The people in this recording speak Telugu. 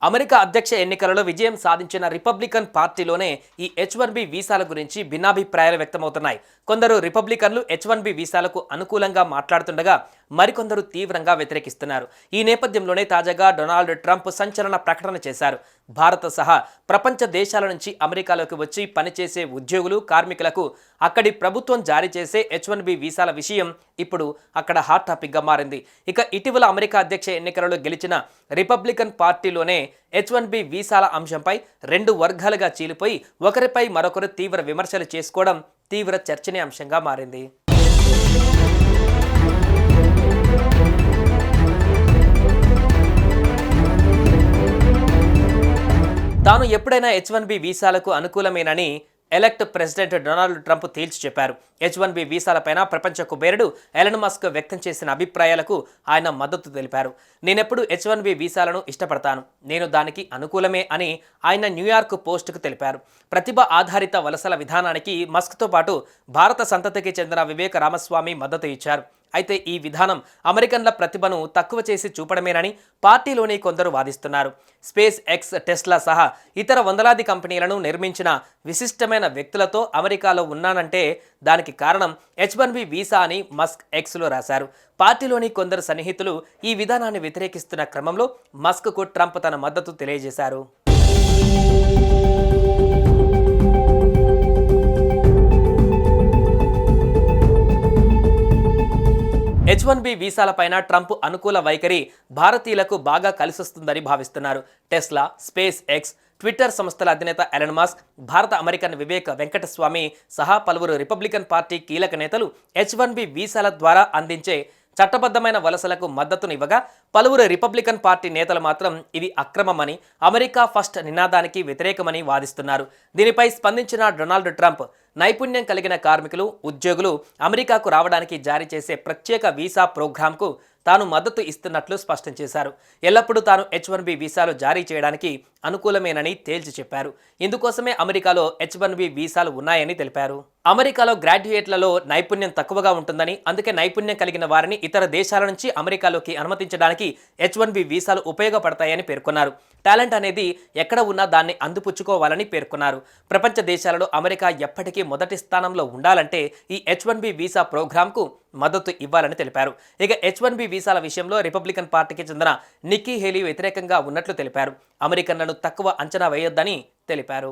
అమెరికా అధ్యక్ష ఎన్నికలలో విజయం సాధించిన రిపబ్లికన్ పార్టీలోనే ఈ H1B వీసాల గురించి భిన్నాభిప్రాయాలు వ్యక్తమవుతున్నాయి. కొందరు రిపబ్లికన్లు H1B వీసాలకు అనుకూలంగా మాట్లాడుతుండగా మరికొందరు తీవ్రంగా వ్యతిరేకిస్తున్నారు. ఈ నేపథ్యంలోనే తాజాగా డొనాల్డ్ ట్రంప్ సంచలన ప్రకటన చేశారు. భారత సహా ప్రపంచ దేశాల నుంచి అమెరికాలోకి వచ్చి పనిచేసే ఉద్యోగులు, కార్మికులకు అక్కడి ప్రభుత్వం జారీ చేసే H1B వీసాల విషయం ఇప్పుడు అక్కడ హాట్ టాపిక్గా మారింది. ఇక ఇటీవల అమెరికా అధ్యక్ష ఎన్నికలలో గెలిచిన రిపబ్లికన్ పార్టీలోనే H1B వీసాల అంశంపై రెండు వర్గాలుగా చీలిపోయి ఒకరిపై మరొకరు తీవ్ర విమర్శలు చేసుకోవడం తీవ్ర చర్చనీయాంశంగా మారింది. తాను ఎప్పుడైనా H1B వీసాలకు అనుకూలమేనని ఎలెక్ట్ ప్రెసిడెంట్ డొనాల్డ్ ట్రంప్ తేల్చి చెప్పారు. H1B వీసాలపైన ప్రపంచ కుబేరుడు ఎలన్ మస్క్ వ్యక్తం చేసిన అభిప్రాయాలకు ఆయన మద్దతు తెలిపారు. నేనెప్పుడు H1B వీసాలను ఇష్టపడతాను, నేను దానికి అనుకూలమే అని ఆయన న్యూయార్క్ పోస్టుకు తెలిపారు. ప్రతిభ ఆధారిత వలసల విధానానికి మస్క్తో పాటు భారత సంతతికి చెందిన వివేక రామస్వామి మద్దతు ఇచ్చారు. అయితే ఈ విధానం అమెరికన్ల ప్రతిభను తక్కువ చేసి చూపడమేనని పార్టీలోని కొందరు వాదిస్తున్నారు. స్పేస్ ఎక్స్, టెస్లా సహా ఇతర వందలాది కంపెనీలను నిర్మించిన విశిష్టమైన వ్యక్తులతో అమెరికాలో ఉన్నానంటే దానికి కారణం H1B వీసా అని మస్క్ ఎక్స్లో రాశారు. పార్టీలోని కొందరు సన్నిహితులు ఈ విధానాన్ని వ్యతిరేకిస్తున్న క్రమంలో మస్క్కు ట్రంప్ తన మద్దతు తెలియజేశారు. H1B వీసాలపైన ట్రంప్ అనుకూల వైఖరి భారతీయులకు బాగా కలిసొస్తుందని భావిస్తున్నారు. టెస్లా, స్పేస్ ఎక్స్, ట్విట్టర్ సంస్థల అధినేత ఎలన్ మస్క్, భారత అమెరికన్ వివేక్ వెంకటస్వామి సహా పలువురు రిపబ్లికన్ పార్టీ కీలక నేతలు H1B వీసాల ద్వారా అందించే చట్టబద్ధమైన వలసలకు మద్దతునివ్వగా పలువురు రిపబ్లికన్ పార్టీ నేతలు మాత్రం ఇది అక్రమమని, అమెరికా ఫస్ట్ నినాదానికి వ్యతిరేకమని వాదిస్తున్నారు. దీనిపై స్పందించిన డొనాల్డ్ ట్రంప్ నైపుణ్యం కలిగిన కార్మికులు, ఉద్యోగులు అమెరికాకు రావడానికి జారీ చేసే ప్రత్యేక వీసా ప్రోగ్రాంకు తాను మద్దతు ఇస్తున్నట్లు స్పష్టం చేశారు. ఎల్లప్పుడూ తాను H1B వీసాలు జారీ చేయడానికి అనుకూలమేనని తేల్చి చెప్పారు. ఇందుకోసమే అమెరికాలో H1B వీసాలు ఉన్నాయని తెలిపారు. అమెరికాలో గ్రాడ్యుయేట్లలో నైపుణ్యం తక్కువగా ఉంటుందని, అందుకే నైపుణ్యం కలిగిన వారిని ఇతర దేశాల నుంచి అమెరికాలోకి అనుమతించడానికి H1B వీసాలు ఉపయోగపడతాయని పేర్కొన్నారు. టాలెంట్ అనేది ఎక్కడ ఉన్నా దాన్ని అందిపుచ్చుకోవాలని పేర్కొన్నారు. ప్రపంచ దేశాలలో అమెరికా ఎప్పటికీ మొదటి స్థానంలో ఉండాలంటే ఈ H1B వీసా ప్రోగ్రాంకు మద్దతు ఇవ్వాలని తెలిపారు. ఇక H1B వీసాల విషయంలో రిపబ్లికన్ పార్టీకి చెందిన నిక్కీ హేలీ వ్యతిరేకంగా ఉన్నట్లు తెలిపారు. అమెరికన్లను తక్కువ అంచనా వేయొద్దని తెలిపారు.